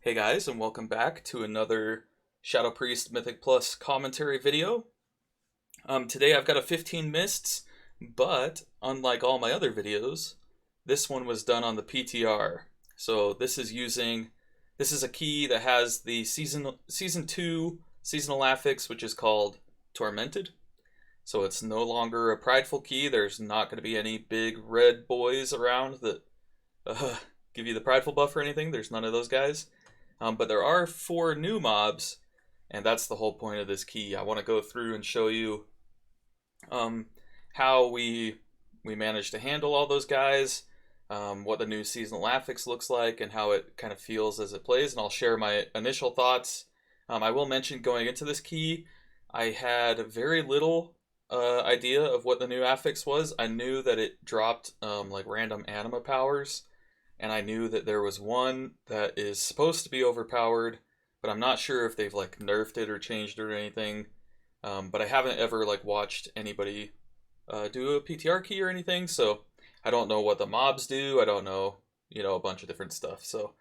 Hey guys, and welcome back to another Shadow Priest Mythic Plus commentary video. Today I've got a 15 mists, but unlike all my other videos, this one was done on the PTR. So this is a key that has the season 2 seasonal affix, which is called Tormented. So it's no longer a prideful key. There's not going to be any big red boys around that give you the prideful buff or anything. There's none of those guys. But there are 4 new mobs, and that's the whole point of this key. I want to go through and show you how we managed to handle all those guys, what the new seasonal affix looks like, and how it kind of feels as it plays, and I'll share my initial thoughts. I will mention going into this key, I had very little idea of what the new affix was. I knew that it dropped like random Anima powers, and I knew that there was one that is supposed to be overpowered, but I'm not sure if they've like nerfed it or changed it or anything. But I haven't ever like watched anybody do a PTR key or anything, so I don't know what the mobs do. I don't know, a bunch of different stuff. So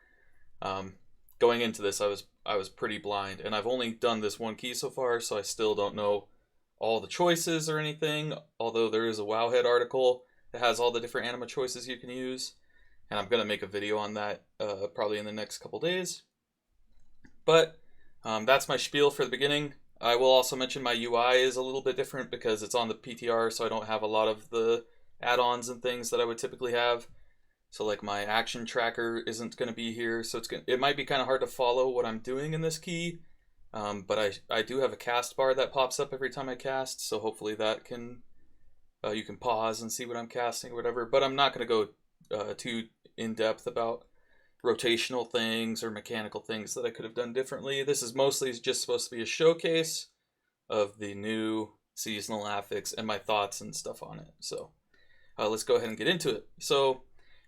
going into this, I was pretty blind, and I've only done this one key so far, so I still don't know all the choices or anything. Although there is a Wowhead article that has all the different Anima choices you can use. And I'm going to make a video on that probably in the next couple days. But that's my spiel for the beginning. I will also mention my UI is a little bit different because it's on the PTR, so I don't have a lot of the add-ons and things that I would typically have. So like my action tracker isn't going to be here, so it might be kind of hard to follow what I'm doing in this key. But I do have a cast bar that pops up every time I cast, so hopefully that can you can pause and see what I'm casting or whatever. But I'm not going to go too in-depth about rotational things or mechanical things that I could have done differently. This is mostly just supposed to be a showcase of the new seasonal affix and my thoughts and stuff on it. So let's go ahead and get into it. So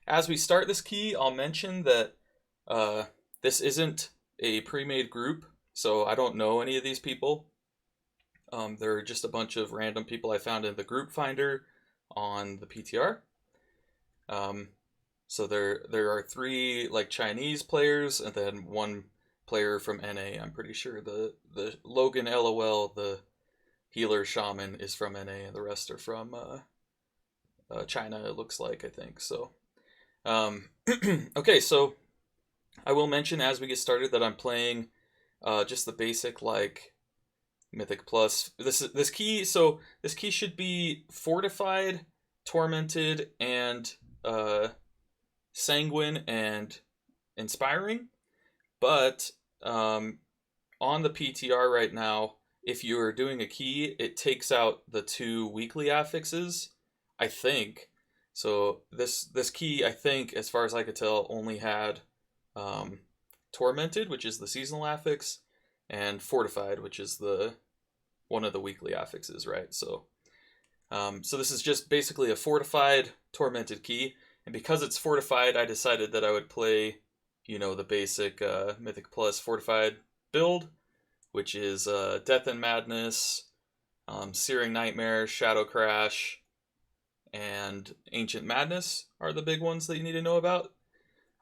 as we start this key, I'll mention that this isn't a pre-made group, so I don't know any of these people. They're just a bunch of random people I found in the group finder on the PTR. So there are 3 like Chinese players and then 1 player from NA. I'm pretty sure the Logan LOL, the healer shaman, is from NA, and the rest are from China. It looks like, I think so. Okay, so I will mention as we get started that I'm playing just the basic like Mythic Plus. This key should be fortified, tormented, and sanguine and inspiring, but on the PTR right now, if you are doing a key, it takes out the 2 weekly affixes, I think. So this key, I think, as far as I could tell, only had Tormented, which is the seasonal affix, and Fortified, which is the one of the weekly affixes, right? So so this is just basically a fortified Tormented key. And because it's fortified, I decided that I would play, the basic Mythic Plus fortified build, which is Death and Madness, Searing Nightmare, Shadow Crash, and Ancient Madness are the big ones that you need to know about.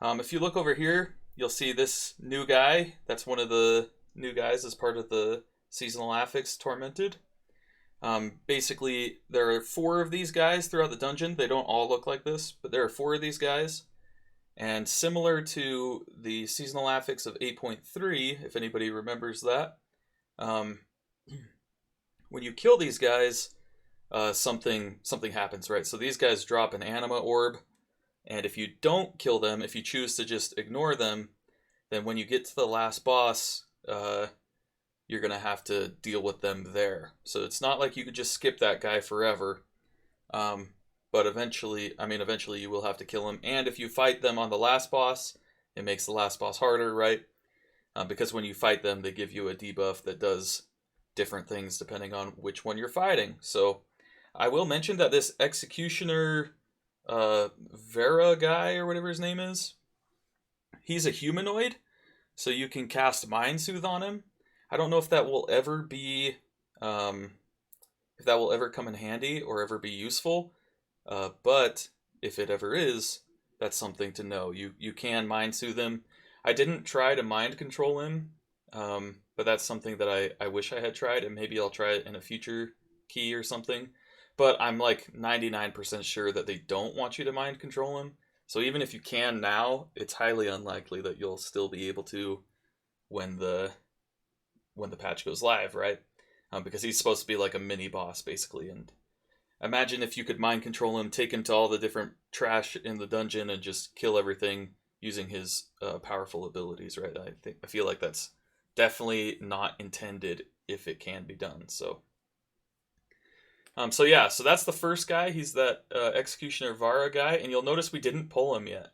If you look over here, you'll see this new guy. That's one of the new guys as part of the seasonal affix Tormented. Basically, there are 4 of these guys throughout the dungeon. They don't all look like this, but there are 4 of these guys. And similar to the seasonal affix of 8.3, if anybody remembers that, when you kill these guys, something happens, right? So these guys drop an Anima orb, and if you don't kill them, if you choose to just ignore them, then when you get to the last boss, you're going to have to deal with them there. So it's not like you could just skip that guy forever. But eventually you will have to kill him. And if you fight them on the last boss, it makes the last boss harder, right? Because when you fight them, they give you a debuff that does different things depending on which one you're fighting. So I will mention that this Executioner Vara guy, or whatever his name is, he's a humanoid, so you can cast Mind Soothe on him. I don't know if that will ever be, if that will ever come in handy or ever be useful, but if it ever is, that's something to know. You can Mind Soothe him. I didn't try to mind control him, but that's something that I wish I had tried, and maybe I'll try it in a future key or something. But I'm like 99% sure that they don't want you to mind control him. So even if you can now, it's highly unlikely that you'll still be able to when the patch goes live, right? Because he's supposed to be like a mini boss basically. And imagine if you could mind control him, take him to all the different trash in the dungeon, and just kill everything using his powerful abilities, right? I feel like that's definitely not intended if it can be done. So yeah, so that's the first guy. He's that Executioner Vara guy, and you'll notice we didn't pull him yet.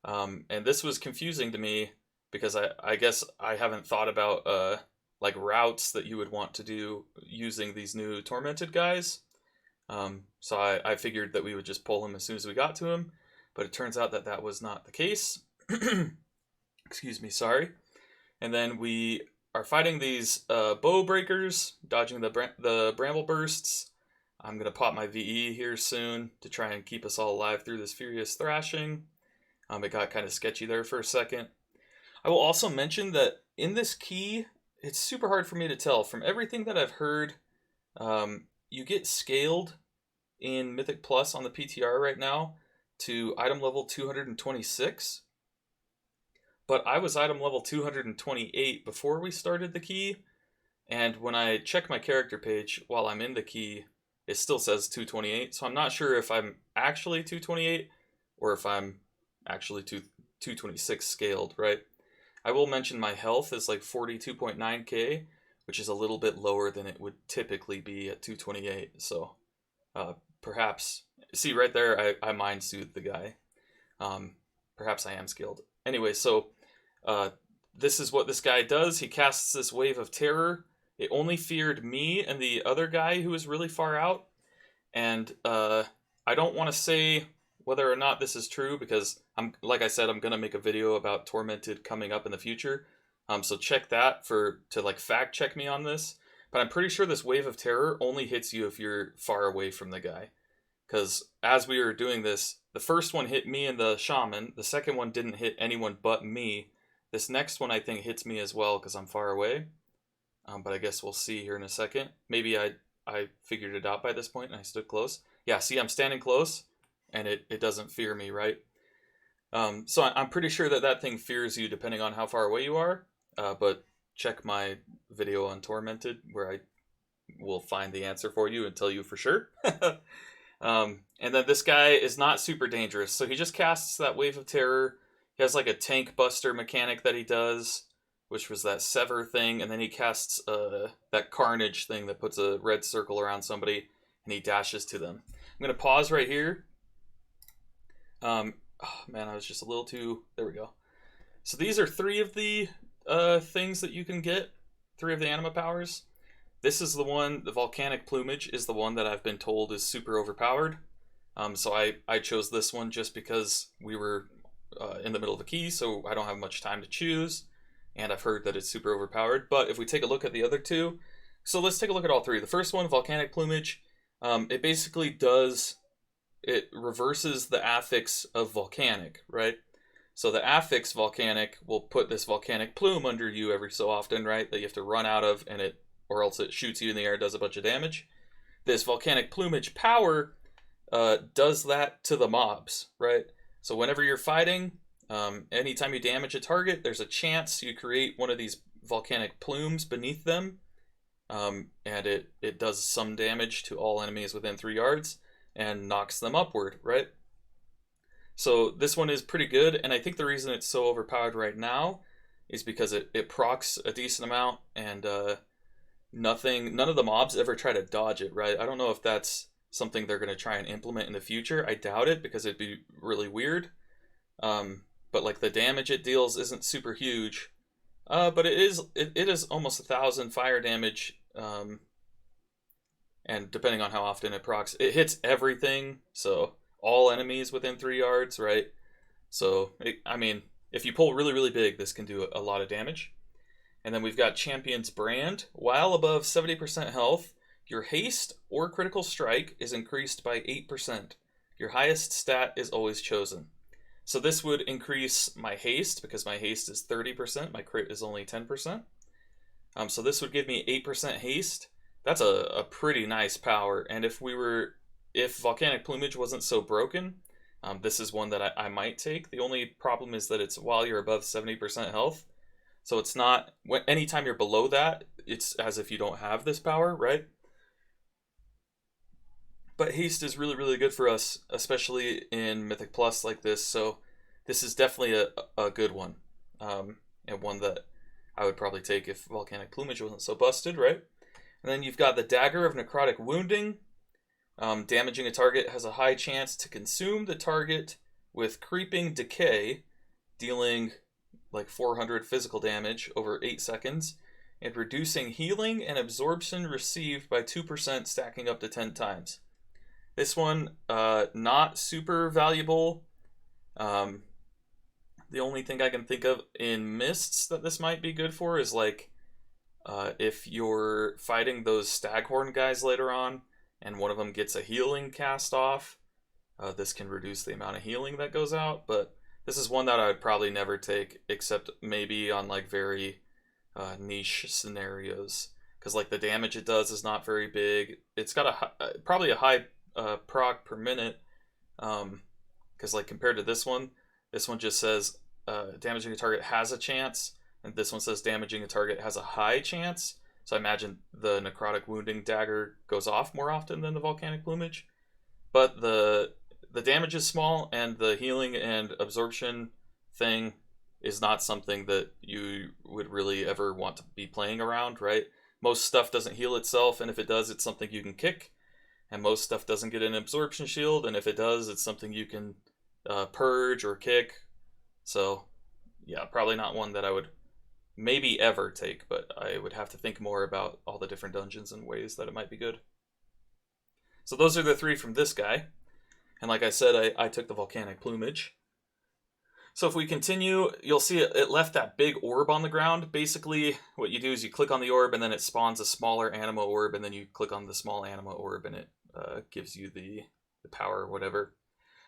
And this was confusing to me because I guess I haven't thought about like routes that you would want to do using these new Tormented guys. So I figured that we would just pull him as soon as we got to him, but it turns out that that was not the case. Excuse me, sorry. And then we are fighting these bow breakers, dodging the bramble bursts. I'm going to pop my VE here soon to try and keep us all alive through this furious thrashing. It got kind of sketchy there for a second. I will also mention that in this key, it's super hard for me to tell. From everything that I've heard, you get scaled in Mythic Plus on the PTR right now to item level 226. But I was item level 228 before we started the key. And when I check my character page while I'm in the key, it still says 228. So I'm not sure if I'm actually 228 or if I'm actually 226 scaled, right? I will mention my health is like 42.9k, which is a little bit lower than it would typically be at 228. So perhaps, see right there, I mind soothed the guy. Perhaps I am scaled. Anyway, so this is what this guy does. He casts this wave of terror. It only feared me and the other guy who was really far out. And I don't want to say whether or not this is true because, like I said, I'm going to make a video about Tormented coming up in the future. So check that to like fact check me on this. But I'm pretty sure this wave of terror only hits you if you're far away from the guy. Because as we were doing this, the first one hit me and the shaman. The second one didn't hit anyone but me. This next one I think hits me as well because I'm far away. But I guess we'll see here in a second. Maybe I figured it out by this point and I stood close. Yeah, see, I'm standing close and it doesn't fear me, right? So I'm pretty sure that thing fears you depending on how far away you are. But check my video on Tormented where I will find the answer for you and tell you for sure. And then this guy is not super dangerous. So he just casts that wave of terror. He has like a tank buster mechanic that he does, which was that sever thing, and then he casts that carnage thing that puts a red circle around somebody, and he dashes to them. I'm going to pause right here. Oh man, I was just a little too... There we go. So these are 3 of the things that you can get. 3 of the anima powers. This is the one, the volcanic plumage is the one that I've been told is super overpowered. So I chose this one just because we were in the middle of the key, so I don't have much time to choose. And I've heard that it's super overpowered. But if we take a look at the other 2, so let's take a look at all 3. The first one, Volcanic Plumage, it basically does, it reverses the affix of Volcanic, right? So the affix Volcanic will put this Volcanic Plume under you every so often, right? That you have to run out of, and or else it shoots you in the air, does a bunch of damage. This Volcanic Plumage power does that to the mobs, right? So whenever you're fighting, anytime you damage a target, there's a chance you create one of these volcanic plumes beneath them, and it does some damage to all enemies within 3 yards and knocks them upward, right? So this one is pretty good, and I think the reason it's so overpowered right now is because it procs a decent amount, and none of the mobs ever try to dodge it, right? I don't know if that's something they're going to try and implement in the future. I doubt it because it'd be really weird. But like the damage it deals isn't super huge, but it is almost 1,000 fire damage, and depending on how often it procs, it hits everything. So all enemies within 3 yards, right? So I mean, if you pull really really big, this can do a lot of damage. And then we've got Champion's Brand. While above 70% health, your haste or critical strike is increased by 8%. Your highest stat is always chosen. So this would increase my haste because my haste is 30%. My crit is only 10%. So this would give me 8% haste. That's a pretty nice power. And if Volcanic Plumage wasn't so broken, this is one that I might take. The only problem is that it's while you're above 70% health. So it's not, anytime you're below that, it's as if you don't have this power, right? But haste is really, really good for us, especially in Mythic Plus like this. So this is definitely a good one. And one that I would probably take if Volcanic Plumage wasn't so busted, right? And then you've got the Dagger of Necrotic Wounding. Damaging a target has a high chance to consume the target with Creeping Decay, dealing like 400 physical damage over 8 seconds, and reducing healing and absorption received by 2%, stacking up to 10 times. This one, not super valuable. The only thing I can think of in Mists that this might be good for is like if you're fighting those Staghorn guys later on and one of them gets a healing cast off, this can reduce the amount of healing that goes out. But this is one that I would probably never take, except maybe on like very niche scenarios, because like the damage it does is not very big. It's got probably a high proc per minute, because like compared to this one just says damaging a target has a chance, and this one says damaging a target has a high chance. So I imagine the Necrotic Wounding Dagger goes off more often than the Volcanic Plumage. But the damage is small, and the healing and absorption thing is not something that you would really ever want to be playing around, right? Most stuff doesn't heal itself, and if it does, it's something you can kick. And most stuff doesn't get an absorption shield, and if it does, it's something you can purge or kick. So, yeah, probably not one that I would maybe ever take, but I would have to think more about all the different dungeons and ways that it might be good. So those are the 3 from this guy. And like I said, I took the Volcanic Plumage. So if we continue, you'll see it left that big orb on the ground. Basically, what you do is you click on the orb, and then it spawns a smaller Anima orb, and then you click on the small Anima orb, and it gives you the power or whatever.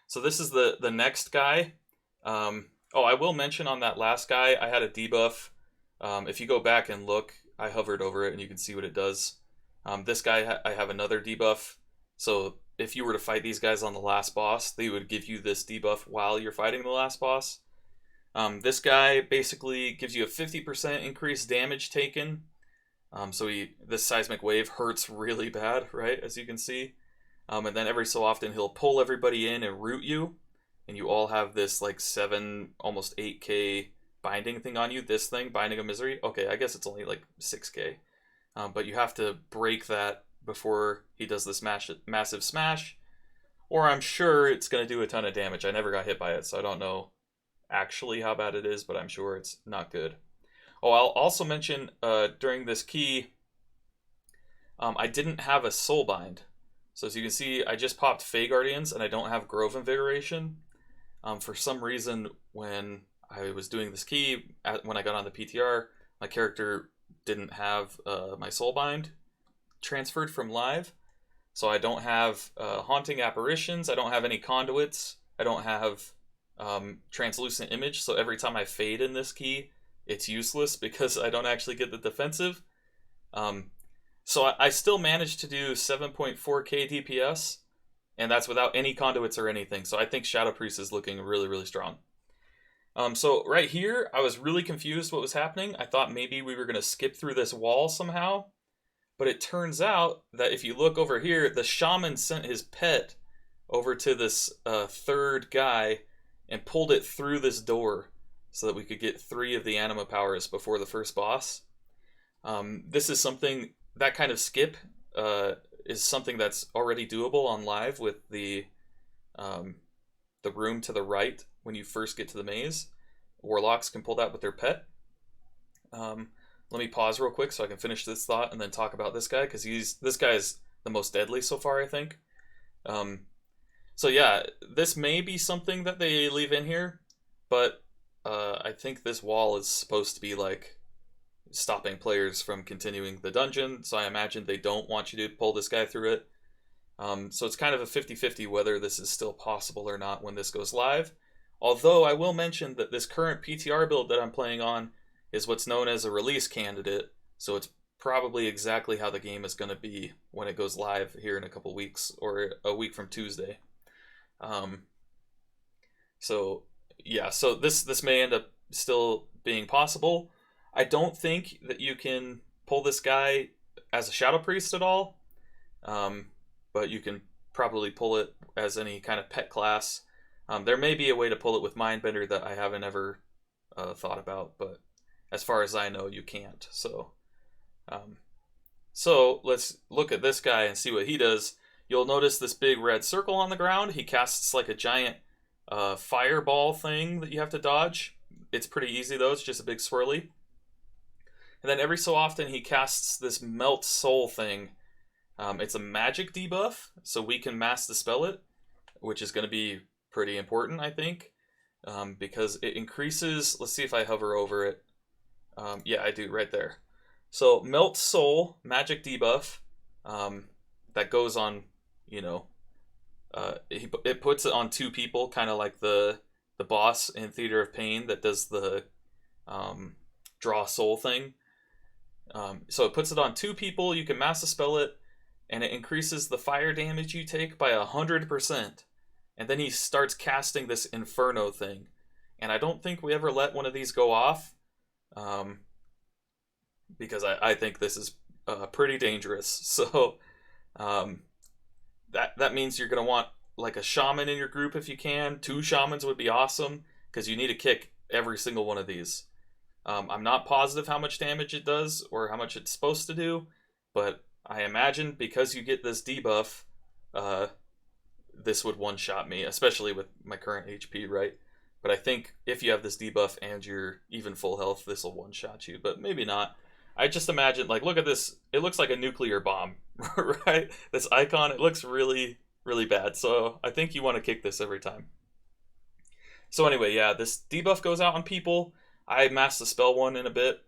So this is the next guy. I will mention on that last guy, I had a debuff. If you go back and look, I hovered over it, and you can see what it does. This guy, I have another debuff. So if you were to fight these guys on the last boss, they would give you this debuff while you're fighting the last boss. This guy basically gives you a 50% increased damage taken. This seismic wave hurts really bad, right, as you can see. And then every so often he'll pull everybody in and root you, and you all have this like 7, almost 8k binding thing on you. This thing, Binding of Misery. Okay, I guess it's only like 6k. But you have to break that before he does this massive smash, or I'm sure it's going to do a ton of damage. I never got hit by it, so I don't know actually how bad it is, but I'm sure it's not good. Oh, I'll also mention during this key, I didn't have a Soulbind. So as you can see, I just popped Fey Guardians, and I don't have Grove Invigoration. For some reason, when I was doing this key, when I got on the PTR, my character didn't have my Soulbind transferred from live. So I don't have Haunting Apparitions, I don't have any Conduits, I don't have Translucent Image, so every time I fade in this key, it's useless because I don't actually get the defensive. So I still managed to do 7.4k DPS, and that's without any Conduits or anything, so I think Shadow Priest is looking really, really strong. So right here, I was really confused what was happening. I thought maybe we were going to skip through this wall somehow, but it turns out that if you look over here, the shaman sent his pet over to this third guy and pulled it through this door so that we could get 3 of the Anima powers before the first boss. This is something, that kind of skip is something that's already doable on live with the room to the right when you first get to the maze. Warlocks can pull that with their pet. Let me pause real quick so I can finish this thought and then talk about this guy, because this guy is the most deadly so far, I think. So yeah, this may be something that they leave in here, but I think this wall is supposed to be like stopping players from continuing the dungeon, so I imagine they don't want you to pull this guy through it. So it's kind of a 50-50 whether this is still possible or not when this goes live. Although I will mention that this current PTR build that I'm playing on is what's known as a release candidate, so it's probably exactly how the game is going to be when it goes live here in a couple weeks, or a week from Tuesday. Um, so yeah, so this may end up still being possible. I don't think that you can pull this guy as a Shadow Priest at all, but you can probably pull it as any kind of pet class. There may be a way to pull it with Mindbender that I haven't ever thought about, but as far as I know, you can't. Um, so let's look at this guy and see what he does. You'll notice this big red circle on the ground. He casts like a giant fireball thing that you have to dodge. It's pretty easy though, it's just a big swirly. And then every so often he casts this Melt Soul thing. It's a magic debuff, so we can Mass Dispel it, which is going to be pretty important, I think, because it increases... Let's see if I hover over it. Yeah, I do, right there. So Melt Soul, magic debuff, that goes on, you know, it puts it on 2 people, kind of like the boss in Theater of Pain that does the draw soul thing. So it puts it on 2 people, you can Mass Dispel it, and it increases the fire damage you take by 100%. And then he starts casting this Inferno thing. And I don't think we ever let one of these go off, because I think this is pretty dangerous. So that means you're going to want like a shaman in your group if you can. 2 shamans would be awesome, because you need to kick every single one of these. I'm not positive how much damage it does or how much it's supposed to do, but I imagine because you get this debuff, this would one-shot me, especially with my current HP, right? But I think if you have this debuff and you're even full health, this will one-shot you, but maybe not. I just imagine, like, look at this. It looks like a nuclear bomb, right? This icon, it looks really, really bad. So I think you want to kick this every time. So anyway, yeah, this debuff goes out on people. I Mass Dispel one in a bit.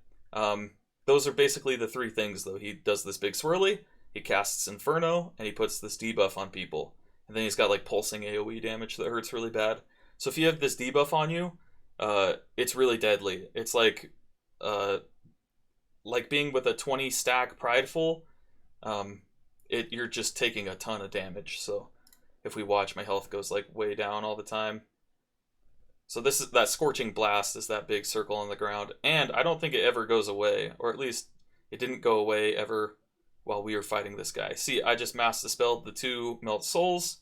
Those are basically the 3 things, though. He does this big swirly, he casts Inferno, and he puts this debuff on people. And then he's got like pulsing AoE damage that hurts really bad. So if you have this debuff on you, it's really deadly. It's like being with a 20 stack Prideful. You're just taking a ton of damage. So if we watch, my health goes like way down all the time. So this is that Scorching Blast, is that big circle on the ground, and I don't think it ever goes away, or at least it didn't go away ever while we were fighting this guy. See, I just Mass Dispelled the 2 Melt Souls,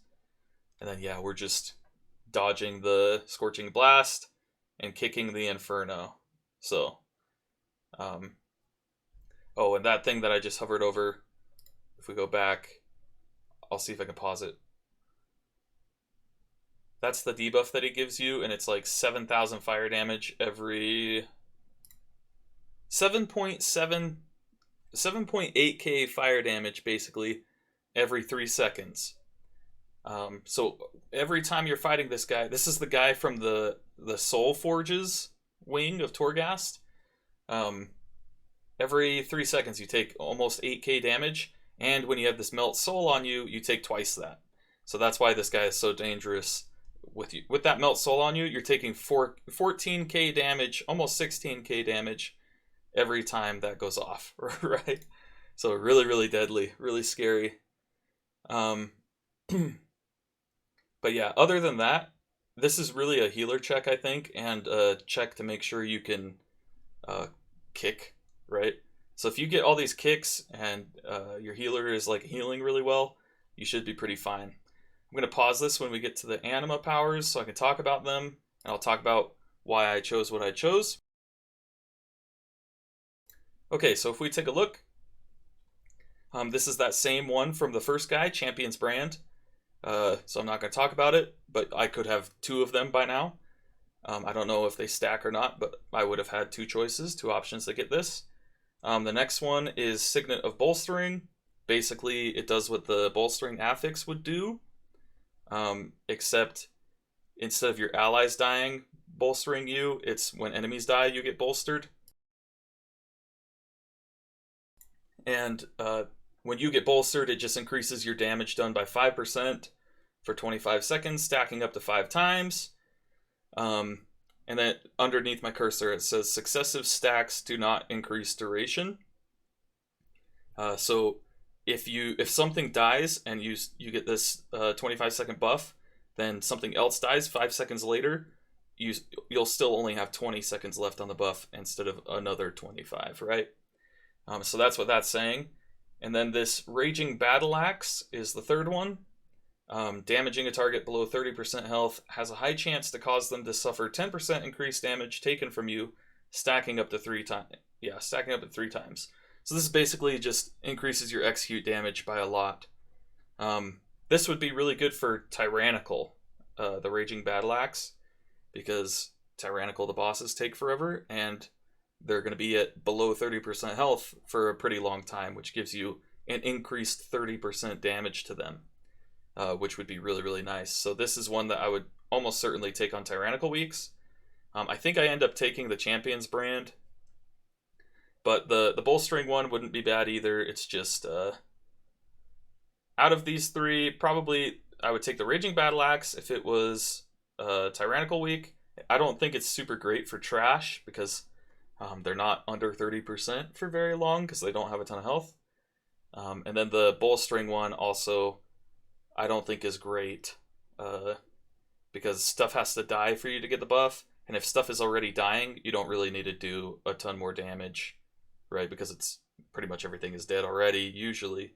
and then yeah, we're just dodging the Scorching Blast and kicking the Inferno. So, oh, and that thing that I just hovered over, if we go back, I'll see if I can pause it. That's the debuff that he gives you, and it's like 7,000 fire damage every 7.8k fire damage basically every 3 seconds. So every time you're fighting this guy, this is the guy from the Soul Forges wing of Torghast. Every 3 seconds you take almost 8k damage, and when you have this Melt Soul on you, you take twice that. So that's why this guy is so dangerous. With that Melt Soul on you, you're taking 14k damage, almost 16k damage every time that goes off, right? So really, really deadly, really scary. But yeah, other than that, this is really a healer check, I think, and a check to make sure you can kick, right? So if you get all these kicks and your healer is like healing really well, you should be pretty fine. I'm going to pause this when we get to the Anima powers so I can talk about them, and I'll talk about why I chose what I chose. Okay, so if we take a look, this is that same one from the first guy, Champion's Brand. So I'm not going to talk about it, but I could have 2 of them by now. I don't know if they stack or not, but I would have had 2 choices, 2 options to get this. The next one is Signet of Bolstering. Basically, it does what the Bolstering affix would do. Except instead of your allies dying, bolstering you, it's when enemies die, you get bolstered. And when you get bolstered, it just increases your damage done by 5% for 25 seconds, stacking up to 5 times. Um, and then underneath my cursor it says successive stacks do not increase duration. So if something dies and you get this 25-second buff, then something else dies 5 seconds later, you'll still only have 20 seconds left on the buff instead of another 25, right? So that's what that's saying. And then this Raging Battle Axe is the third one. Damaging a target below 30% health has a high chance to cause them to suffer 10% increased damage taken from you, stacking up to 3 times. Yeah, stacking up to 3 times. So this basically just increases your execute damage by a lot. This would be really good for Tyrannical, the Raging Battle Axe, because Tyrannical, the bosses take forever, and they're going to be at below 30% health for a pretty long time, which gives you an increased 30% damage to them, which would be really, really nice. So this is one that I would almost certainly take on Tyrannical weeks. I think I end up taking the Champions brand, but the Bullstring one wouldn't be bad either. It's just, out of these three, probably I would take the Raging Battle Axe if it was Tyrannical week. I don't think it's super great for trash because they're not under 30% for very long because they don't have a ton of health. And then the Bullstring one also I don't think is great because stuff has to die for you to get the buff. And if stuff is already dying, you don't really need to do a ton more damage, right? Because it's pretty much everything is dead already, usually.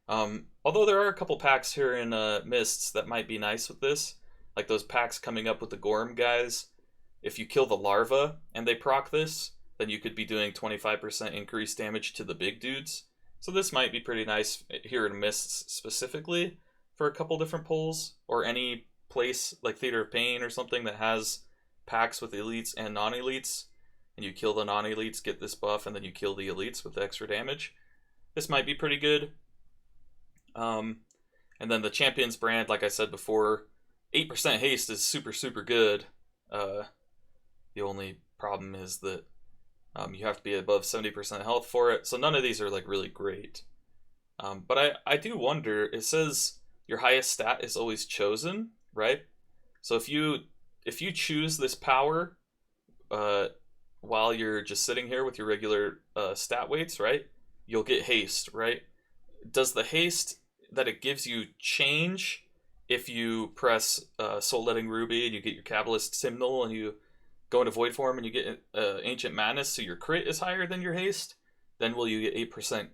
Although there are a couple packs here in Mists that might be nice with this. Like those packs coming up with the Gorm guys. If you kill the larva and they proc this, then you could be doing 25% increased damage to the big dudes. So this might be pretty nice here in Mists specifically for a couple different pulls, or any place like Theater of Pain or something that has packs with elites and non-elites, and you kill the non-elites, get this buff, and then you kill the elites with the extra damage. This might be pretty good. And then the Champions brand, like I said before, 8% haste is super, super good. The only problem is that you have to be above 70% health for it, so none of these are like really great. But I do wonder, it says your highest stat is always chosen, right? So if you choose this power while you're just sitting here with your regular stat weights, right, you'll get haste, right? Does the haste that it gives you change if you press Soul Letting Ruby and you get your Kabbalist Hymnal and you go into Void Form and you get Ancient Madness, so your crit is higher than your haste? Then will you get 8%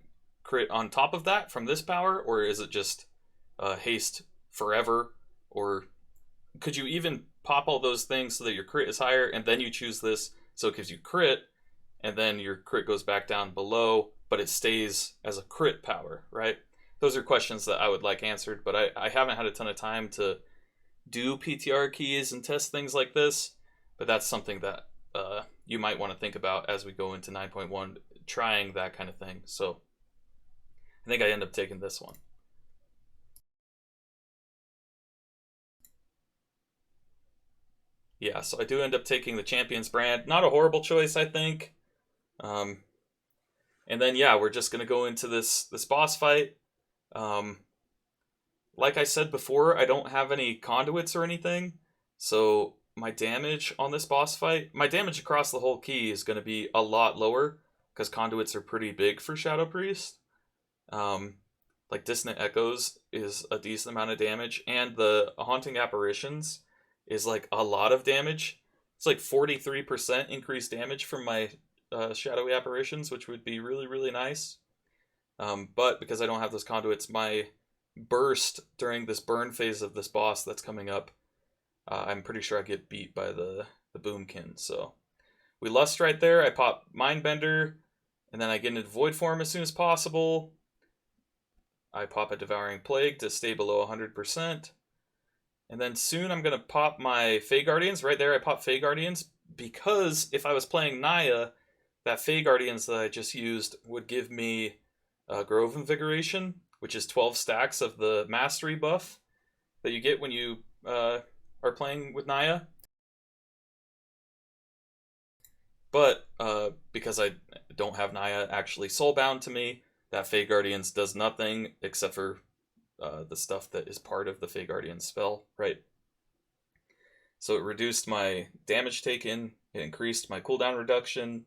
crit on top of that from this power, or is it just haste forever? Or could you even pop all those things so that your crit is higher and then you choose this so it gives you crit and then your crit goes back down below, but it stays as a crit power, right? Those are questions that I would like answered, but I haven't had a ton of time to do PTR keys and test things like this, but that's something that you might want to think about as we go into 9.1, trying that kind of thing. So I think I end up taking this one. Yeah, so I do end up taking the Champions brand. Not a horrible choice, I think. And then, yeah, we're just going to go into this boss fight. Like I said before, I don't have any conduits or anything. So my damage on this boss fight, my damage across the whole key is going to be a lot lower because conduits are pretty big for Shadow Priest. Like Dissonant Echoes is a decent amount of damage, and the Haunting Apparitions is like a lot of damage. It's like 43% increased damage from my Shadowy Apparitions, which would be really, really nice. But because I don't have those conduits, my burst during this burn phase of this boss that's coming up, I'm pretty sure I get beat by the Boomkin. So we lust right there. I pop Mindbender, and then I get into Void Form as soon as possible. I pop a Devouring Plague to stay below 100%. And then soon I'm going to pop my Fey Guardians. Right there I pop Fey Guardians because if I was playing Naya, that Fey Guardians that I just used would give me Grove Invigoration, which is 12 stacks of the Mastery buff that you get when you are playing with Naya. But because I don't have Naya actually soulbound to me, that Fey Guardians does nothing except for the stuff that is part of the Fey Guardian spell, right? So it reduced my damage taken, it increased my cooldown reduction,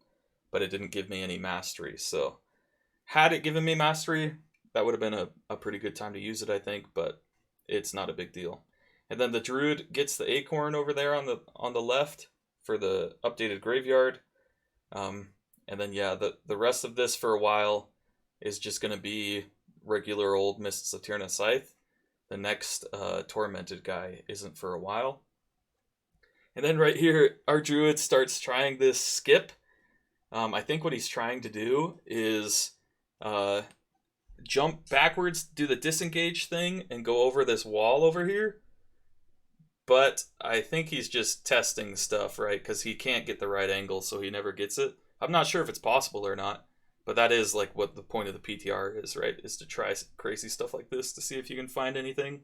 but it didn't give me any mastery. So had it given me mastery, that would have been a pretty good time to use it, I think, but it's not a big deal. And then the druid gets the acorn over there on the left for the updated graveyard. And then yeah, the rest of this for a while is just gonna be regular old Mists of Tyrna Scythe. The next Tormented guy isn't for a while. And then right here, our druid starts trying this skip. I think what he's trying to do is jump backwards, do the disengage thing, and go over this wall over here. But I think he's just testing stuff, right? Because he can't get the right angle, so he never gets it. I'm not sure if it's possible or not, but that is like what the point of the PTR is, right? Is to try crazy stuff like this to see if you can find anything.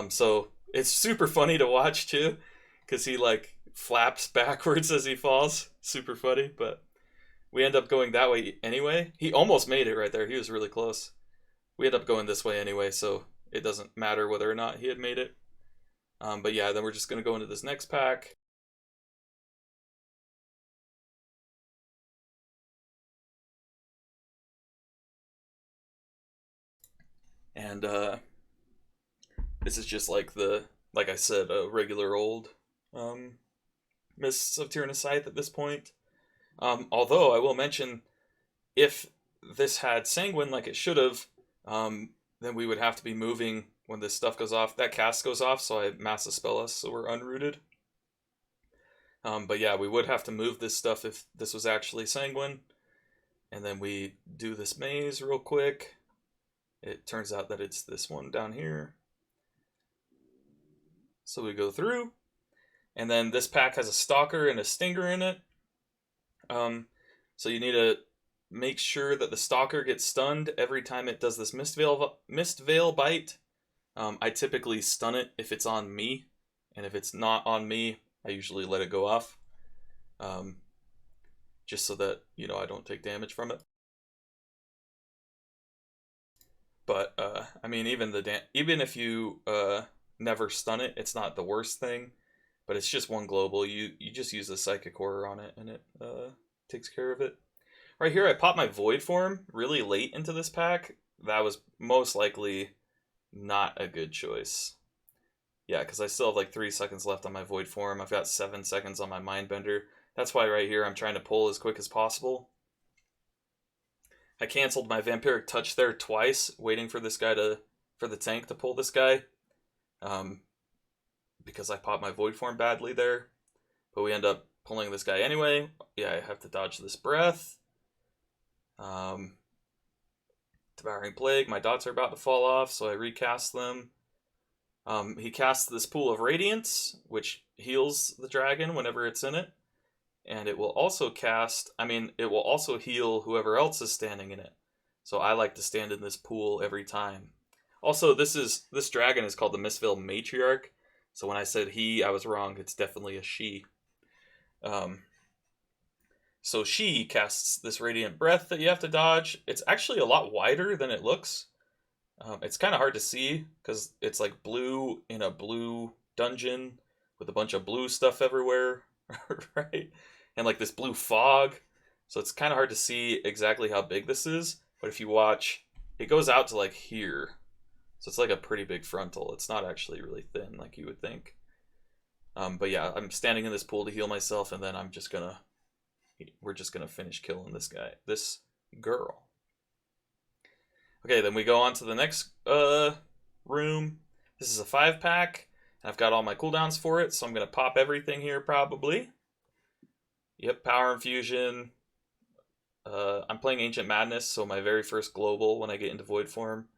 So it's super funny to watch too, because he like flaps backwards as he falls. Super funny, but we end up going that way anyway. He almost made it right there. He was really close. We end up going this way anyway, so it doesn't matter whether or not he had made it. But yeah, then we're just going to go into this next pack. And this is just like like I said, a regular old Mists of Tyrna Scythe at this point. Although I will mention, if this had Sanguine like it should have, then we would have to be moving when this stuff goes off. That cast goes off, so I mass dispel us, so we're unrooted. But yeah, we would have to move this stuff if this was actually Sanguine. And then we do this maze real quick. It turns out that it's this one down here. So we go through. And then this pack has a Stalker and a Stinger in it. So you need to make sure that the Stalker gets stunned every time it does this Mist Veil bite. I typically stun it if it's on me. And if it's not on me, I usually let it go off. Just so that, you know, I don't take damage from it. But I mean, even if you never stun it, it's not the worst thing. But it's just one global. You just use a Psychic Horror on it, and it takes care of it. Right here, I popped my Void Form really late into this pack. That was most likely not a good choice. Yeah, because I still have like 3 seconds left on my Void Form. I've got 7 seconds on my Mindbender. That's why right here I'm trying to pull as quick as possible. I canceled my Vampiric Touch there twice, waiting for this guy for the tank to pull this guy. Because I popped my Void Form badly there. But we end up pulling this guy anyway. Yeah, I have to dodge this breath. Devouring Plague. My dots are about to fall off, so I recast them. He casts this Pool of Radiance, which heals the dragon whenever it's in it. And it will also it will also heal whoever else is standing in it. So I like to stand in this pool every time. Also, this dragon is called the Mistveil Matriarch. So when I said he, I was wrong. It's definitely a she. So she casts this Radiant Breath that you have to dodge. It's actually a lot wider than it looks. It's kind of hard to see because it's like blue in a blue dungeon with a bunch of blue stuff everywhere, right? And like this blue fog. So it's kind of hard to see exactly how big this is. But if you watch, it goes out to like here. So it's like a pretty big frontal. It's not actually really thin like you would think. But yeah, I'm standing in this pool to heal myself, and then we're just gonna finish killing this girl. Okay, then we go on to the next room. This is a 5-pack. I've got all my cooldowns for it, so I'm gonna pop everything here probably. Yep, Power Infusion. I'm playing Ancient Madness, so my very first global when I get into Void Form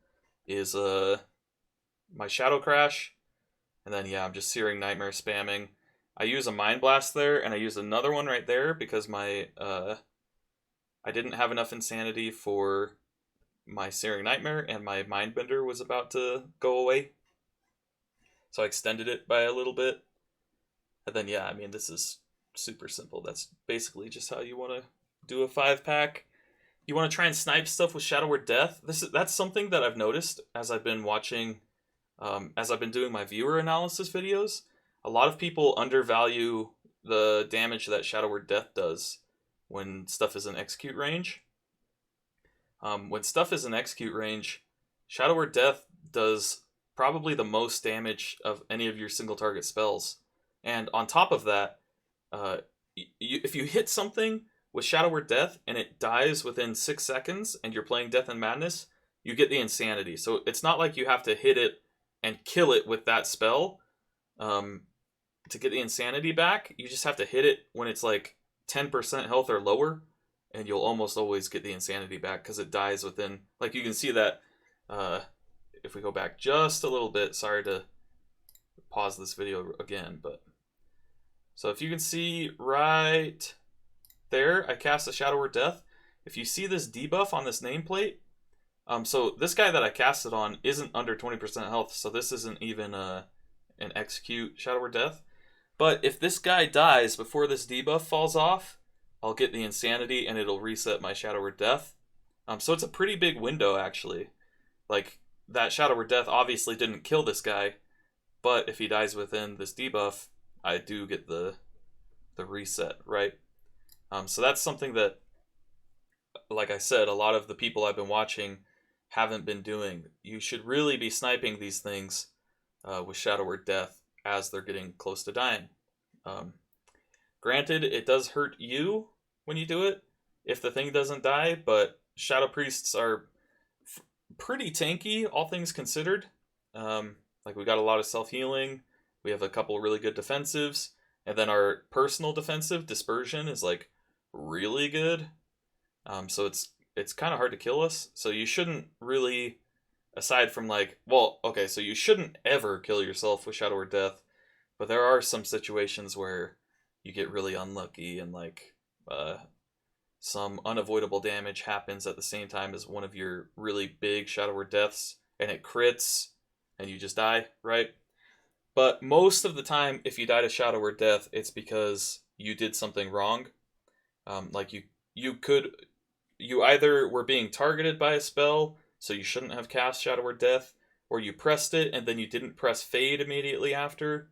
is my Shadow Crash. And then yeah, I'm just Searing Nightmare spamming. I use a Mind Blast there, and I use another one right there because I didn't have enough Insanity for my Searing Nightmare, and my Mindbender was about to go away. So I extended it by a little bit. And then yeah, I mean, this is super simple. That's basically just how you want to do a 5-pack. You want to try and snipe stuff with Shadow Word Death. That's something that I've noticed as I've been watching, as I've been doing my viewer analysis videos. a lot of people undervalue the damage that Shadow Word Death does when stuff is in execute range. When stuff is in execute range, Shadow Word Death does probably the most damage of any of your single target spells. And on top of that, if you hit something with Shadow Word Death and it dies within 6 seconds and you're playing Death and Madness, you get the Insanity. So it's not like you have to hit it and kill it with that spell to get the Insanity back. You just have to hit it when it's like 10% health or lower, and you'll almost always get the Insanity back because it dies within... Like, you can see that if we go back just a little bit. Sorry to pause this video again, but... So if you can see right there, I cast the Shadow Word Death. If you see this debuff on this nameplate, so this guy that I cast it on isn't under 20% health, so this isn't even an execute Shadow Word Death. But if this guy dies before this debuff falls off, I'll get the Insanity and it'll reset my Shadow Word Death. So it's a pretty big window, actually. Like, that Shadow Word Death obviously didn't kill this guy, but if he dies within this debuff, I do get the reset, right? So that's something that, like I said, a lot of the people I've been watching haven't been doing. You should really be sniping these things with Shadow Word Death as they're getting close to dying. Granted, it does hurt you when you do it if the thing doesn't die, but Shadow Priests are pretty tanky, all things considered. Like, we got a lot of self-healing. We have a couple really good defensives. And then our personal defensive, Dispersion, is like really good. So it's kind of hard to kill us. So you shouldn't really, aside from like, well, okay, so you shouldn't ever kill yourself with Shadow Word Death. But there are some situations where you get really unlucky and like some unavoidable damage happens at the same time as one of your really big Shadow Word Deaths, and it crits and you just die, right? But most of the time, if you die to Shadow Word Death, it's because you did something wrong. Like you either were being targeted by a spell, so you shouldn't have cast Shadow Word Death, or you pressed it and then you didn't press Fade immediately after.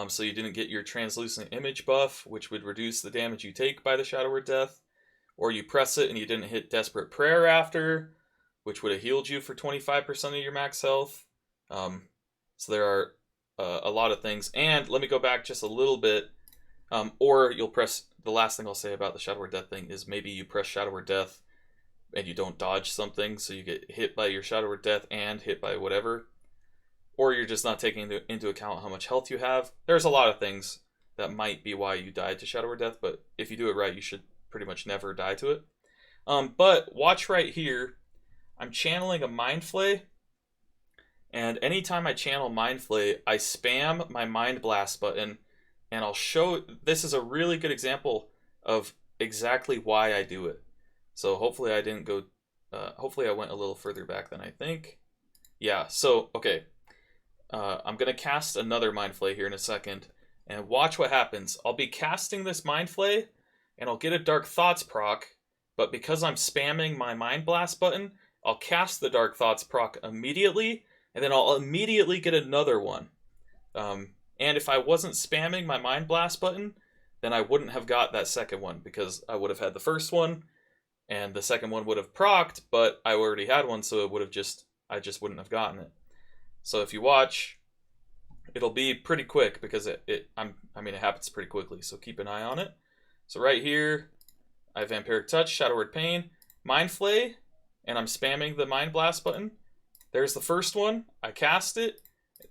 So you didn't get your Translucent Image buff, which would reduce the damage you take by the Shadow Word Death. Or you press it and you didn't hit Desperate Prayer after, which would have healed you for 25% of your max health. So there are a lot of things. And let me go back just a little bit. Or you'll press... The last thing I'll say about the Shadow Word Death thing is maybe you press Shadow Word Death and you don't dodge something, so you get hit by your Shadow Word Death and hit by whatever. Or you're just not taking into account how much health you have. There's a lot of things that might be why you died to Shadow Word Death, but if you do it right, you should pretty much never die to it. But watch right here. I'm channeling a Mind Flay, and anytime I channel Mind Flay, I spam my Mind Blast button, and I'll show... This is a really good example of exactly why I do it. So hopefully I didn't go... hopefully I went a little further back than I think. Yeah, so, okay. I'm going to cast another Mind Flay here in a second, and watch what happens. I'll be casting this Mind Flay, and I'll get a Dark Thoughts proc, but because I'm spamming my Mind Blast button, I'll cast the Dark Thoughts proc immediately, and then I'll immediately get another one. And if I wasn't spamming my Mind Blast button, then I wouldn't have got that second one, because I would have had the first one, and the second one would have procced, but I already had one, so it would have I just wouldn't have gotten it. So if you watch, it'll be pretty quick because it happens pretty quickly. So keep an eye on it. So right here, I have Vampiric Touch, Shadow Word Pain, Mind Flay, and I'm spamming the Mind Blast button. There's the first one. I cast it,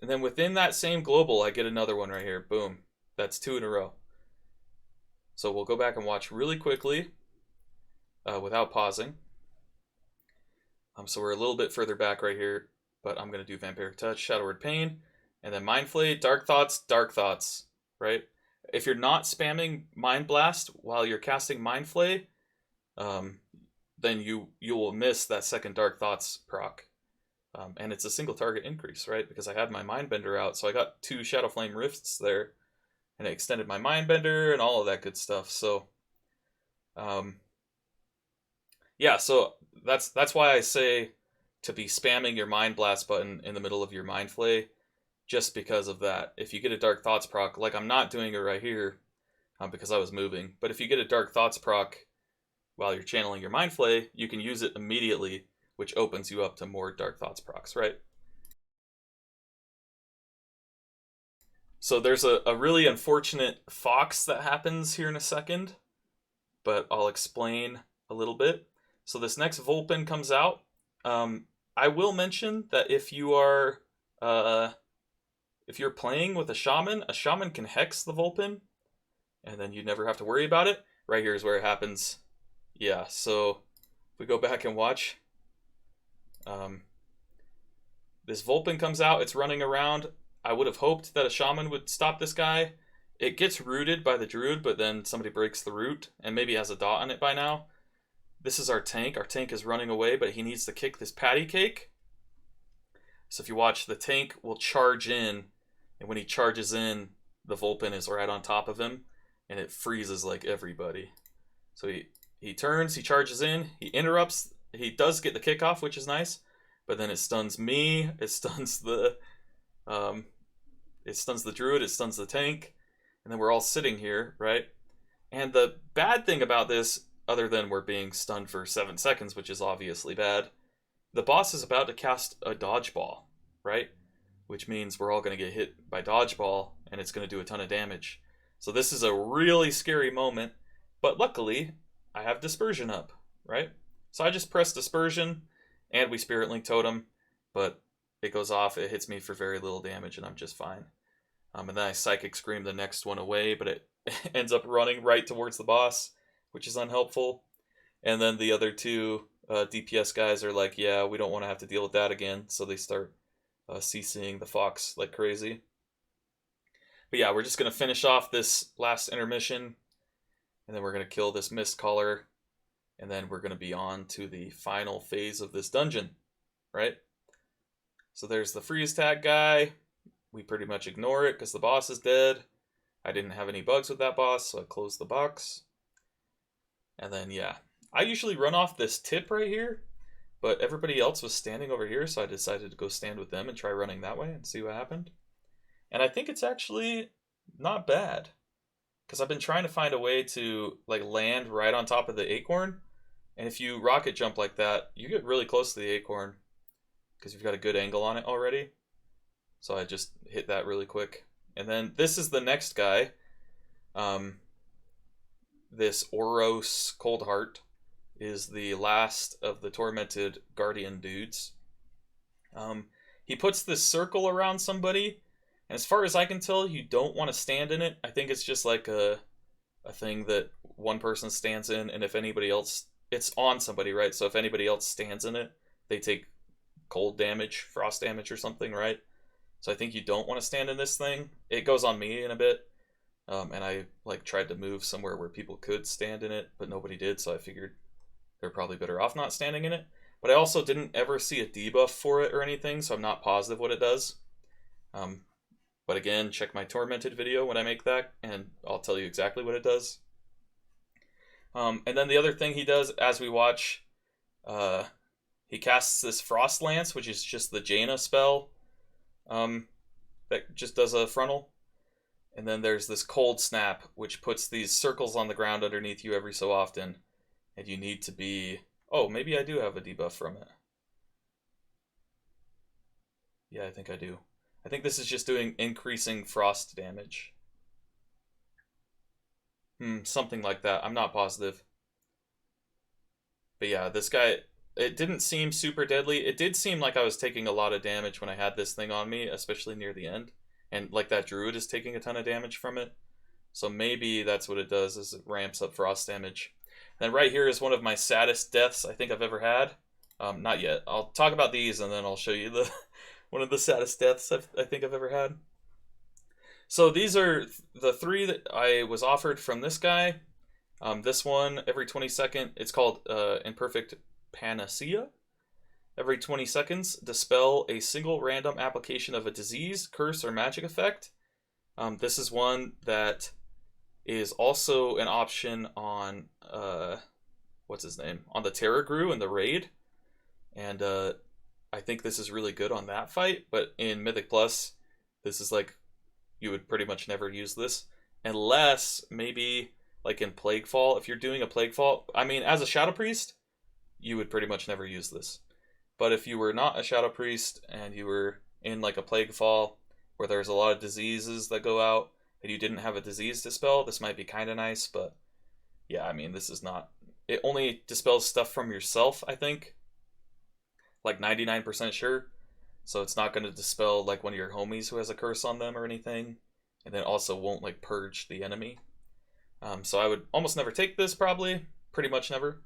and then within that same global, I get another one right here. Boom. That's 2 in a row. So we'll go back and watch really quickly without pausing. So we're a little bit further back right here. But I'm going to do Vampiric Touch, Shadow Word Pain, and then Mind Flay, Dark Thoughts, right? If you're not spamming Mind Blast while you're casting Mind Flay, then you will miss that second Dark Thoughts proc. And it's a single target increase, right? Because I had my Mindbender out, so I got 2 Shadow Flame Rifts there, and it extended my Mindbender and all of that good stuff. So, yeah, so that's why I say to be spamming your Mind Blast button in the middle of your Mind Flay. just because of that. If you get a Dark Thoughts proc, like I'm not doing it right here because I was moving, but if you get a Dark Thoughts proc while you're channeling your Mind Flay, you can use it immediately, which opens you up to more Dark Thoughts procs, right? So there's a really unfortunate fox that happens here in a second, but I'll explain a little bit. So this next Vulpin comes out. I will mention that if you're playing with a shaman can hex the Vulpin, and then you never have to worry about it. Right here is where it happens. Yeah, so if we go back and watch, this Vulpin comes out, it's running around. I would have hoped that a shaman would stop this guy. It gets rooted by the druid, but then somebody breaks the root, and maybe has a dot on it by now. This is our tank. Our tank is running away, but he needs to kick this patty cake. So if you watch, the tank will charge in, and when he charges in, the Vulpin is right on top of him, and it freezes like everybody. So he turns, he charges in, he interrupts, he does get the kickoff, which is nice, but then it stuns me, it stuns the druid, it stuns the tank, and then we're all sitting here, right? And the bad thing about this, other than we're being stunned for 7 seconds, which is obviously bad, the boss is about to cast a dodgeball, right? Which means we're all going to get hit by dodgeball, and it's going to do a ton of damage. So this is a really scary moment, but luckily, I have Dispersion up, right? So I just press Dispersion, and we Spirit Link Totem, but it goes off, it hits me for very little damage, and I'm just fine. And then I Psychic Scream the next one away, but it ends up running right towards the boss, which is unhelpful. And then the other two DPS guys are like, yeah, we don't want to have to deal with that again, so they start CCing the Fox like crazy. But yeah, we're just going to finish off this last intermission, and then we're going to kill this Mistcaller, and then we're going to be on to the final phase of this dungeon, right? So there's the freeze tag guy. We pretty much ignore it because the boss is dead. I didn't have any bugs with that boss, so I closed the box. And then, yeah, I usually run off this tip right here, but everybody else was standing over here, so I decided to go stand with them and try running that way and see what happened. And I think it's actually not bad, because I've been trying to find a way to like land right on top of the acorn, and if you rocket jump like that, you get really close to the acorn because you've got a good angle on it already. So I just hit that really quick. And then this is the next guy. This Oros Coldheart is the last of the Tormented Guardian dudes. He puts this circle around somebody, and as far as I can tell, you don't want to stand in it. I think it's just like a thing that one person stands in, and if anybody else, it's on somebody, right? So if anybody else stands in it, they take cold damage, frost damage or something, right? So I think you don't want to stand in this thing. It goes on me in a bit. And I like tried to move somewhere where people could stand in it, but nobody did, so I figured they're probably better off not standing in it. But I also didn't ever see a debuff for it or anything, so I'm not positive what it does. But again, check my Tormented video when I make that, and I'll tell you exactly what it does. And then the other thing he does as we watch, he casts this Frost Lance, which is just the Jaina spell. That just does a frontal. And then there's this Cold Snap, which puts these circles on the ground underneath you every so often. And you need to be... Oh, maybe I do have a debuff from it. Yeah, I think I do. I think this is just doing increasing frost damage. Something like that. I'm not positive. But yeah, this guy... It didn't seem super deadly. It did seem like I was taking a lot of damage when I had this thing on me, especially near the end. And like that druid is taking a ton of damage from it. So maybe that's what it does, is it ramps up frost damage. And then right here is one of my saddest deaths I think I've ever had. Not yet. I'll talk about these and then I'll show you the one of the saddest deaths I think I've ever had. So these are the 3 that I was offered from this guy. This one, every 22nd, it's called Imperfect Panacea. Every 20 seconds, dispel a single random application of a disease, curse, or magic effect. This is one that is also an option on, what's his name? On the Terra Grew in the raid. And I think this is really good on that fight, but in Mythic Plus, This is like, you would pretty much never use this. Unless, maybe, like in Plaguefall, if you're doing a Plaguefall, I mean, as a Shadow Priest, you would pretty much never use this. But if you were not a Shadow Priest, and you were in like a Plaguefall, where there's a lot of diseases that go out, and you didn't have a disease dispel, this might be kind of nice, but yeah, I mean, this is not... It only dispels stuff from yourself, I think. Like 99% sure. So it's not going to dispel like one of your homies who has a curse on them or anything. And then also won't like purge the enemy. So I would almost never take this, probably. Pretty much never.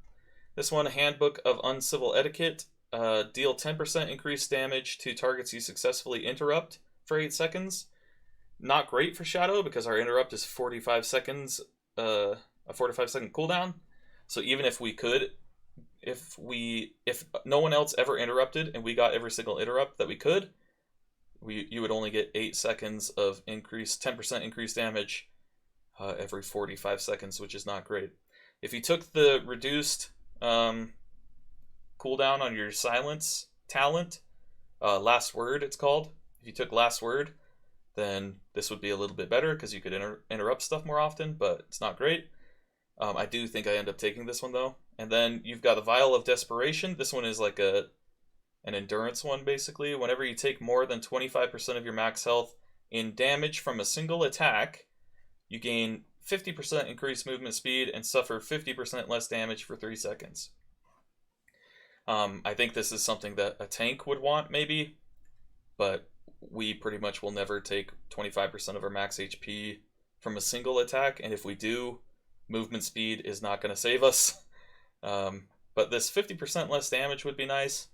This one, Handbook of Uncivil Etiquette. Deal 10% increased damage to targets you successfully interrupt for 8 seconds. Not great for Shadow because our interrupt is 45 seconds, a 45-second cooldown. So even if we could, if no one else ever interrupted and we got every single interrupt that we could, you would only get 8 seconds of 10% increased damage every 45 seconds, which is not great. If you took the reduced cooldown on your silence talent, Last Word it's called. If you took Last Word, then this would be a little bit better because you could interrupt stuff more often, but it's not great. I do think I end up taking this one though. And then you've got the Vial of Desperation. This one is like an endurance one, basically. Whenever you take more than 25% of your max health in damage from a single attack, you gain 50% increased movement speed and suffer 50% less damage for 3 seconds. I think this is something that a tank would want, maybe, but we pretty much will never take 25% of our max HP from a single attack, and if we do, movement speed is not going to save us. But this 50% less damage would be nice,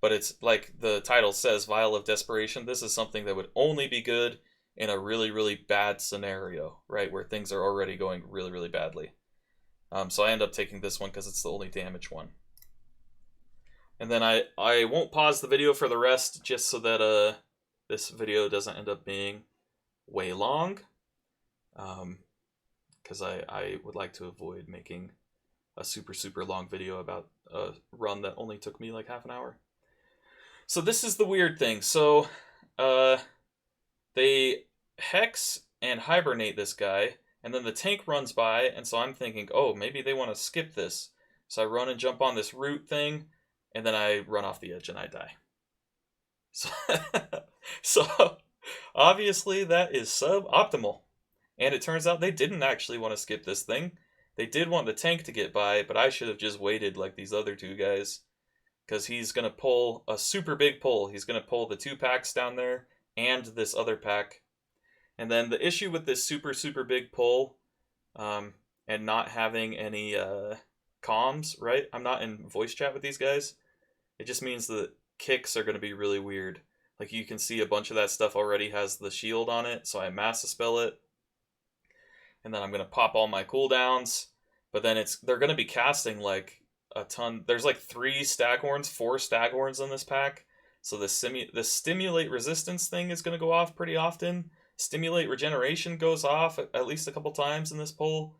but it's like the title says, Vial of Desperation. This is something that would only be good in a really, really bad scenario, right, where things are already going really, really badly. So I end up taking this one because it's the only damage one. And then I won't pause the video for the rest, just so that this video doesn't end up being way long, because I would like to avoid making a super, super long video about a run that only took me like half an hour. So this is the weird thing. So they Hex and Hibernate this guy, and then the tank runs by, and so I'm thinking, oh, maybe they want to skip this. So I run and jump on this root thing, and then I run off the edge and I die. So obviously that is suboptimal. And it turns out they didn't actually want to skip this thing. They did want the tank to get by, but I should have just waited like these other two guys. Because he's going to pull a super big pull. He's going to pull the 2 packs down there and this other pack. And then the issue with this super, super big pull and not having any comms, right? I'm not in voice chat with these guys. It just means that kicks are going to be really weird. Like you can see a bunch of that stuff already has the shield on it, so I mass dispel it. And then I'm going to pop all my cooldowns. But then they're going to be casting like a ton. There's like 4 Staghorns in this pack. So the Stimulate Resistance thing is going to go off pretty often. Stimulate Regeneration goes off at least a couple times in this pull.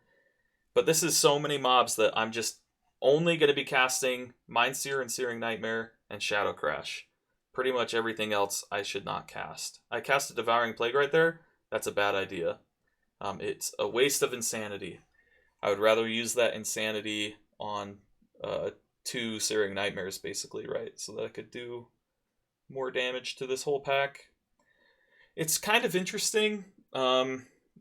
But this is so many mobs that I'm just only going to be casting Mindseer and Searing Nightmare and Shadow Crash. Pretty much everything else I should not cast. I cast a Devouring Plague right there. That's a bad idea. It's a waste of Insanity. I would rather use that Insanity on 2 Searing Nightmares, basically, right? So that I could do more damage to this whole pack. It's kind of interesting.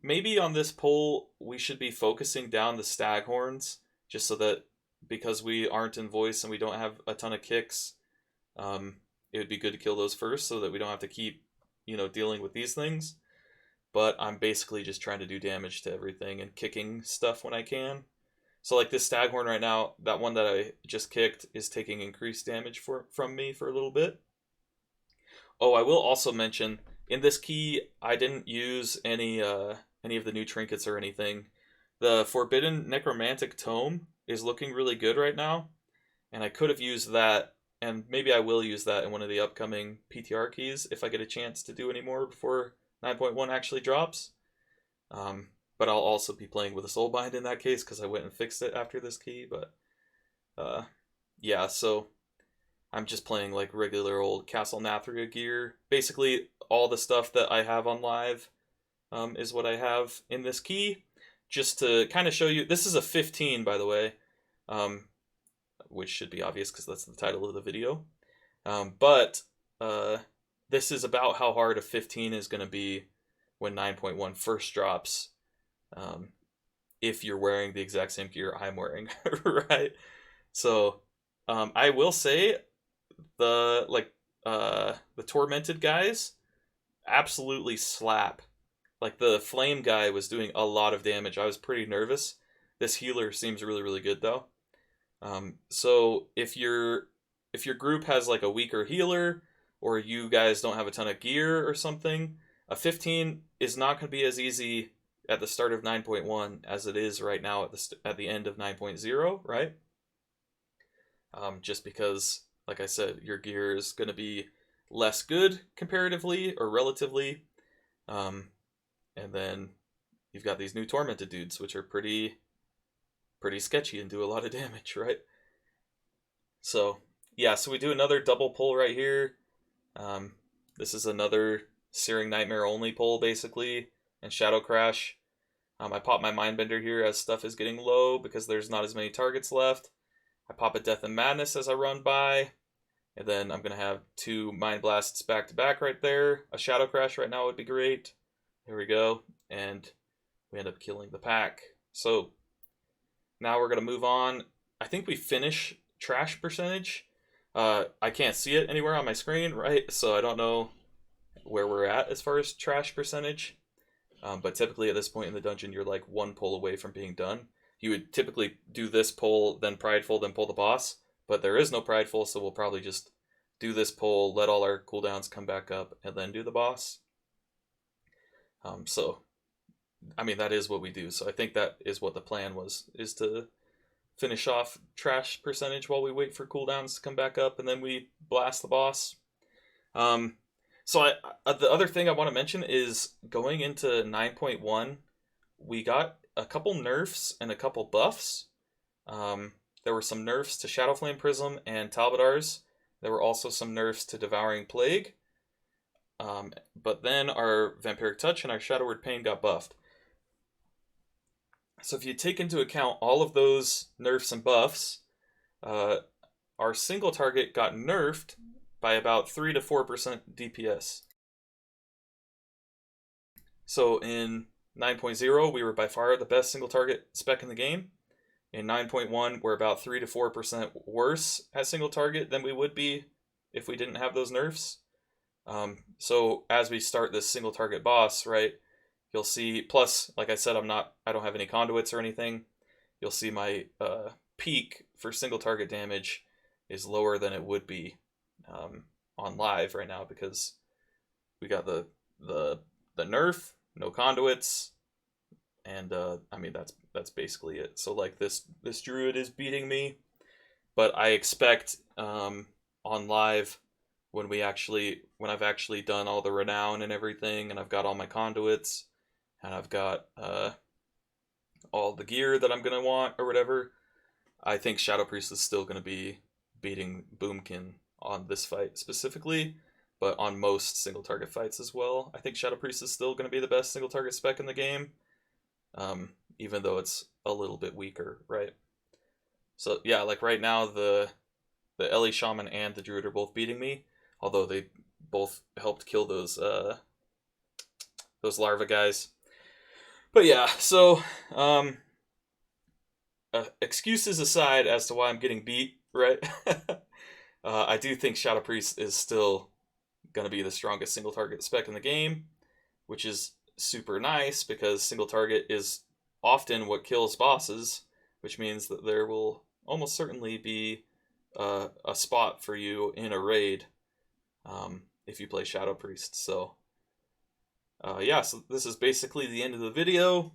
Maybe on this pull, we should be focusing down the Staghorns, just so that, because we aren't in voice and we don't have a ton of kicks, it would be good to kill those first so that we don't have to keep, dealing with these things. But I'm basically just trying to do damage to everything and kicking stuff when I can. So like this Staghorn right now, that one that I just kicked is taking increased damage from me for a little bit. Oh, I will also mention, in this key, I didn't use any of the new trinkets or anything. The Forbidden Necromantic Tome is looking really good right now, and I could have used that, and maybe I will use that in one of the upcoming PTR keys if I get a chance to do any more before 9.1 actually drops. But I'll also be playing with a Soulbind in that case because I went and fixed it after this key. But yeah, so I'm just playing like regular old Castle Nathria gear. Basically, all the stuff that I have on live is what I have in this key. Just to kind of show you, this is a 15, by the way, um, which should be obvious because that's the title of the video. But this is about how hard a 15 is going to be when 9.1 first drops, if you're wearing the exact same gear I'm wearing, right? So I will say the Tormented guys absolutely slap. Like the flame guy was doing a lot of damage. I was pretty nervous. This healer seems really, really good though. So if your group has like a weaker healer, or you guys don't have a ton of gear or something, a 15 is not going to be as easy at the start of 9.1 as it is right now at the end of 9.0, right? Just because, like I said, your gear is going to be less good comparatively or relatively. And then you've got these new Tormented dudes, which are pretty sketchy and do a lot of damage, right? So, yeah, so we do another double pull right here. This is another Searing Nightmare only pull, basically, and Shadow Crash. I pop my Mindbender here as stuff is getting low because there's not as many targets left. I pop a Death and Madness as I run by. And then I'm going to have 2 Mind Blasts back to back right there. A Shadow Crash right now would be great. Here we go. And we end up killing the pack. So now we're going to move on. I think we finish trash percentage. I can't see it anywhere on my screen, right? So I don't know where we're at as far as trash percentage. But typically at this point in the dungeon, you're like 1 pull away from being done. You would typically do this pull, then Prideful, then pull the boss. But there is no Prideful, so we'll probably just do this pull, let all our cooldowns come back up, and then do the boss. So, I mean, that is what we do. So I think that is what the plan was, is to finish off trash percentage while we wait for cooldowns to come back up, and then we blast the boss. So the other thing I want to mention is going into 9.1, we got a couple nerfs and a couple buffs. There were some nerfs to Shadow Flame Prism and Talbotars. There were also some nerfs to Devouring Plague. But then our Vampiric Touch and our Shadow Word Pain got buffed. So if you take into account all of those nerfs and buffs, our single target got nerfed by about 3 to 4% DPS. So in 9.0, we were by far the best single target spec in the game. In 9.1, we're about 3 to 4% worse at single target than we would be if we didn't have those nerfs. So as we start this single target boss, right, you'll see, plus, like I said, I don't have any conduits or anything. You'll see my peak for single target damage is lower than it would be on live right now, because we got the nerf, no conduits, and I mean that's basically it. So like this druid is beating me, but I expect on live, when I've actually done all the renown and everything, and I've got all my conduits, and I've got all the gear that I'm gonna want or whatever, I think Shadow Priest is still gonna be beating Boomkin on this fight specifically, but on most single target fights as well. I think Shadow Priest is still gonna be the best single target spec in the game, even though it's a little bit weaker, right? So yeah, like right now the Ellie Shaman and the Druid are both beating me, although they both helped kill those larva guys. But yeah, so excuses aside as to why I'm getting beat, right? I do think Shadow Priest is still gonna be the strongest single target spec in the game, which is super nice because single target is often what kills bosses, which means that there will almost certainly be a spot for you in a raid if you play Shadow Priest. So yeah, so this is basically the end of the video.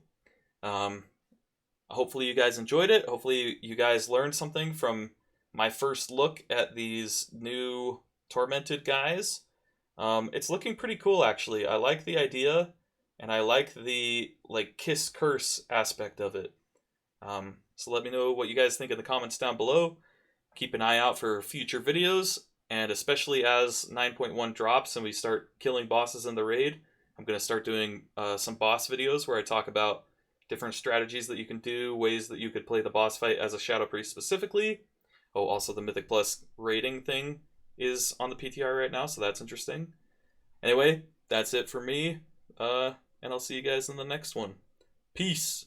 Hopefully you guys enjoyed it. Hopefully you guys learned something from my first look at these new Tormented guys. It's looking pretty cool, actually. I like the idea, and I like the kiss curse aspect of it. So let me know what you guys think in the comments down below. keep an eye out for future videos, and especially as 9.1 drops and we start killing bosses in the raid, I'm going to start doing some boss videos where I talk about different strategies that you can do, ways that you could play the boss fight as a Shadow Priest specifically. Oh, also the Mythic Plus rating thing is on the PTR right now, so that's interesting. Anyway, that's it for me, and I'll see you guys in the next one. Peace!